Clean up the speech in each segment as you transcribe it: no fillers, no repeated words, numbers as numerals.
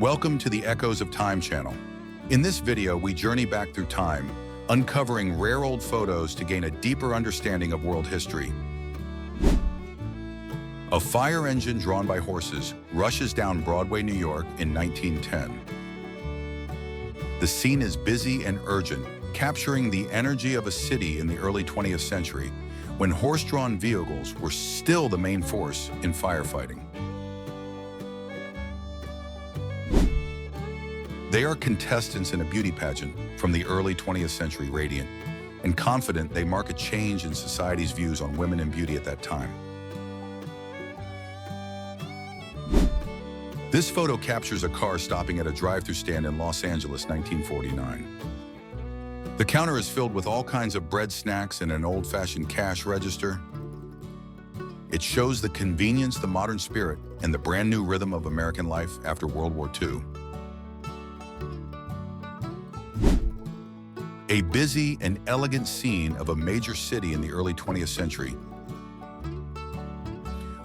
Welcome to the Echoes of Time channel. In this video, we journey back through time, uncovering rare old photos to gain a deeper understanding of world history. A fire engine drawn by horses rushes down Broadway, New York in 1910. The scene is busy and urgent, capturing the energy of a city in the early 20th century, when horse-drawn vehicles were still the main force in firefighting. They are contestants in a beauty pageant from the early 20th century, radiant and confident they mark a change in society's views on women and beauty at that time. This photo captures a car stopping at a drive-thru stand in Los Angeles, 1949. The counter is filled with all kinds of bread, snacks, and an old-fashioned cash register. It shows the convenience, the modern spirit, and the brand-new rhythm of American life after World War II. A busy and elegant scene of a major city in the early 20th century,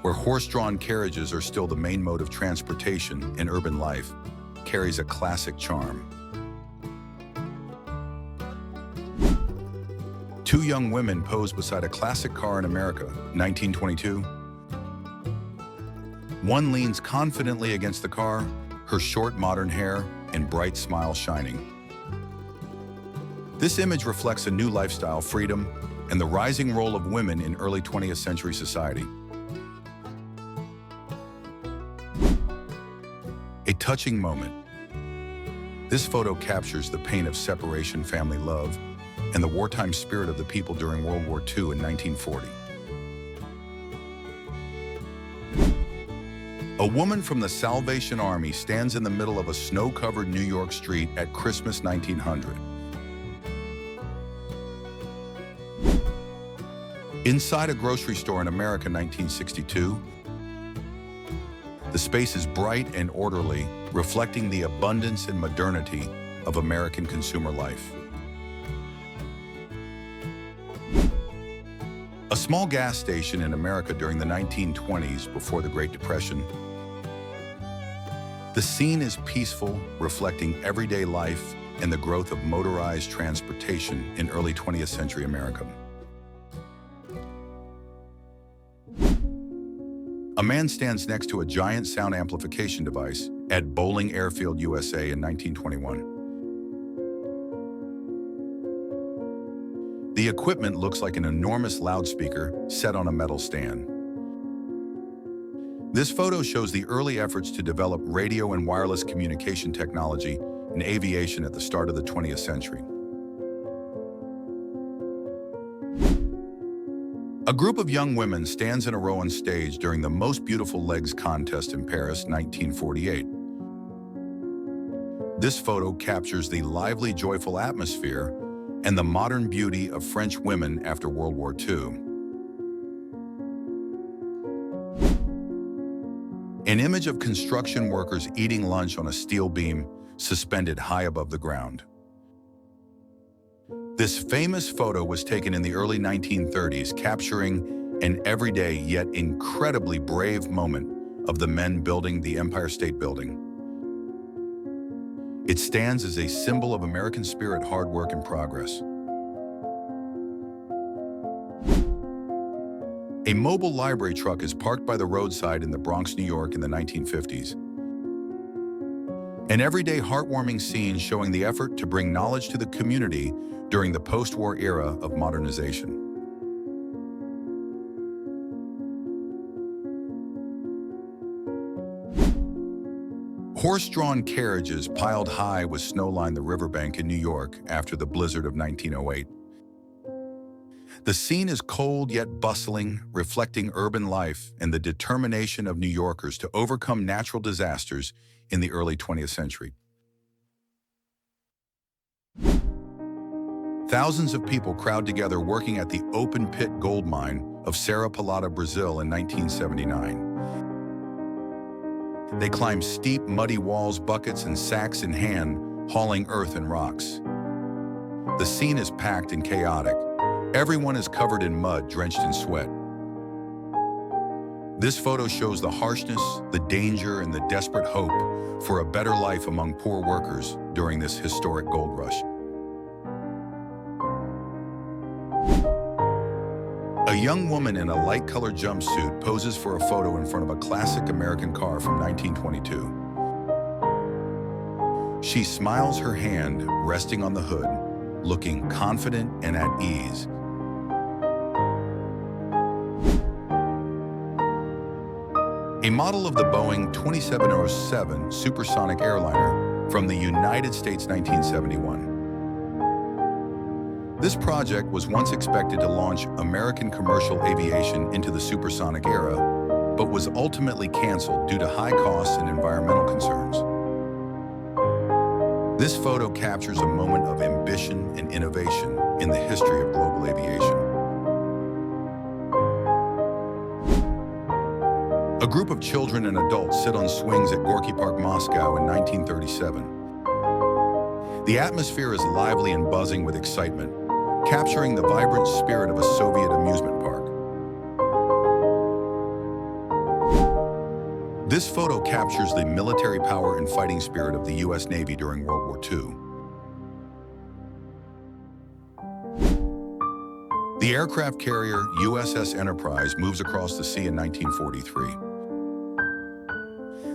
where horse-drawn carriages are still the main mode of transportation in urban life, carries a classic charm. Two young women pose beside a classic car in America, 1922. One leans confidently against the car, her short modern hair and bright smile shining. This image reflects a new lifestyle, freedom, and the rising role of women in early 20th century society. A touching moment. This photo captures the pain of separation, family love, and the wartime spirit of the people during World War II in 1940. A woman from the Salvation Army stands in the middle of a snow-covered New York street at Christmas 1900. Inside a grocery store in America, 1962, the space is bright and orderly, reflecting the abundance and modernity of American consumer life. A small gas station in America during the 1920s, before the Great Depression. The scene is peaceful, reflecting everyday life and the growth of motorized transportation in early 20th century America. A man stands next to a giant sound amplification device at Bowling Airfield, USA in 1921. The equipment looks like an enormous loudspeaker set on a metal stand. This photo shows the early efforts to develop radio and wireless communication technology in aviation at the start of the 20th century. A group of young women stands in a row on stage during the Most Beautiful Legs contest in Paris, 1948. This photo captures the lively, joyful atmosphere and the modern beauty of French women after World War II. An image of construction workers eating lunch on a steel beam suspended high above the ground. This famous photo was taken in the early 1930s, capturing an everyday yet incredibly brave moment of the men building the Empire State Building. It stands as a symbol of American spirit, hard work, and progress. A mobile library truck is parked by the roadside in the Bronx, New York in the 1950s. An everyday heartwarming scene showing the effort to bring knowledge to the community during the post-war era of modernization. Horse-drawn carriages piled high with snow line the riverbank in New York after the blizzard of 1908. The scene is cold yet bustling, reflecting urban life and the determination of New Yorkers to overcome natural disasters in the early 20th century. Thousands of people crowd together working at the open-pit gold mine of Serra Pelada, Brazil in 1979. They climb steep, muddy walls, buckets and sacks in hand, hauling earth and rocks. The scene is packed and chaotic. Everyone is covered in mud, drenched in sweat. This photo shows the harshness, the danger, and the desperate hope for a better life among poor workers during this historic gold rush. A young woman in a light-colored jumpsuit poses for a photo in front of a classic American car from 1922. She smiles, her hand resting on the hood, looking confident and at ease. A model of the Boeing 2707 supersonic airliner from the United States, 1971. This project was once expected to launch American commercial aviation into the supersonic era, but was ultimately canceled due to high costs and environmental concerns. This photo captures a moment of ambition and innovation in the history of global aviation. A group of children and adults sit on swings at Gorky Park, Moscow in 1937. The atmosphere is lively and buzzing with excitement, capturing the vibrant spirit of a Soviet amusement park. This photo captures the military power and fighting spirit of the U.S. Navy during World War II. The aircraft carrier USS Enterprise moves across the sea in 1943.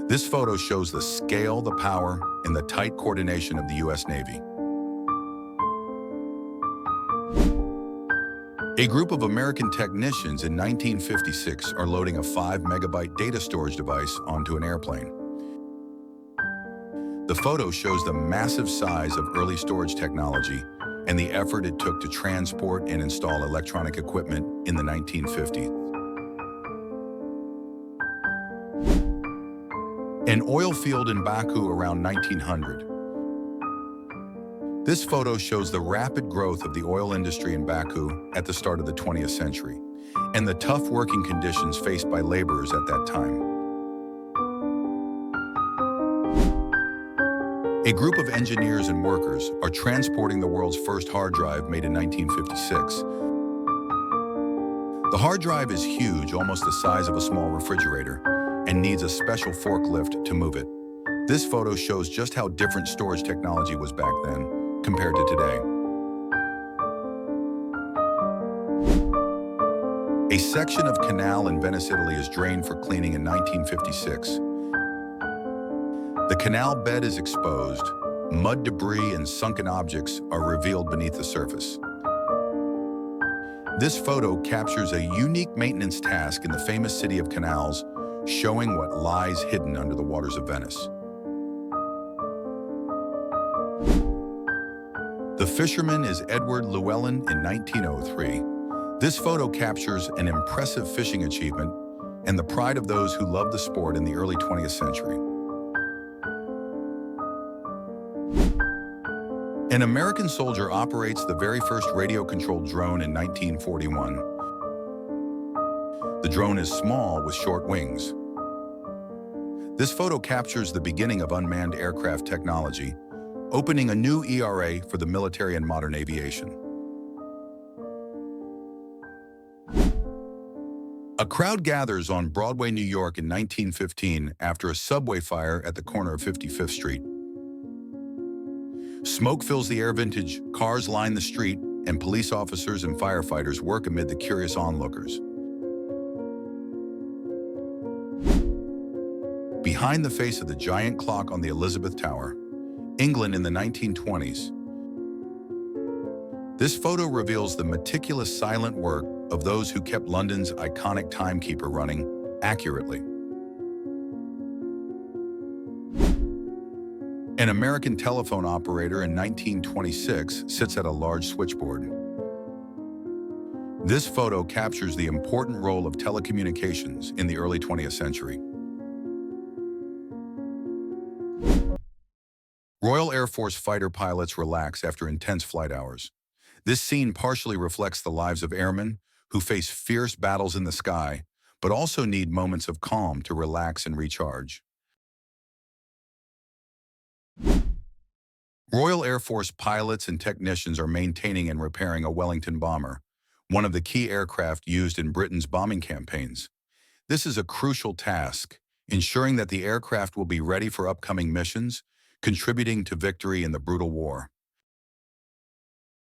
This photo shows the scale, the power, and the tight coordination of the U.S. Navy. A group of American technicians in 1956 are loading a 5-megabyte data storage device onto an airplane. The photo shows the massive size of early storage technology and the effort it took to transport and install electronic equipment in the 1950s. An oil field in Baku around 1900. This photo shows the rapid growth of the oil industry in Baku at the start of the 20th century and the tough working conditions faced by laborers at that time. A group of engineers and workers are transporting the world's first hard drive made in 1956. The hard drive is huge, almost the size of a small refrigerator, and needs a special forklift to move it. This photo shows just how different storage technology was back then compared to today. A section of canal in Venice, Italy is drained for cleaning in 1956. The canal bed is exposed. Mud, debris, and sunken objects are revealed beneath the surface. This photo captures a unique maintenance task in the famous city of canals, showing what lies hidden under the waters of Venice. The fisherman is Edward Llewellyn in 1903. This photo captures an impressive fishing achievement and the pride of those who loved the sport in the early 20th century. An American soldier operates the very first radio-controlled drone in 1941. The drone is small with short wings. This photo captures the beginning of unmanned aircraft technology, opening a new era for the military and modern aviation. A crowd gathers on Broadway, New York in 1915 after a subway fire at the corner of 55th Street. Smoke fills the air, vintage cars line the street, and police officers and firefighters work amid the curious onlookers. Behind the face of the giant clock on the Elizabeth Tower, England in the 1920s. This photo reveals the meticulous silent work of those who kept London's iconic timekeeper running accurately. An American telephone operator in 1926 sits at a large switchboard. This photo captures the important role of telecommunications in the early 20th century. Royal Air Force fighter pilots relax after intense flight hours. This scene partially reflects the lives of airmen who face fierce battles in the sky, but also need moments of calm to relax and recharge. Royal Air Force pilots and technicians are maintaining and repairing a Wellington bomber, one of the key aircraft used in Britain's bombing campaigns. This is a crucial task, ensuring that the aircraft will be ready for upcoming missions, contributing to victory in the brutal war.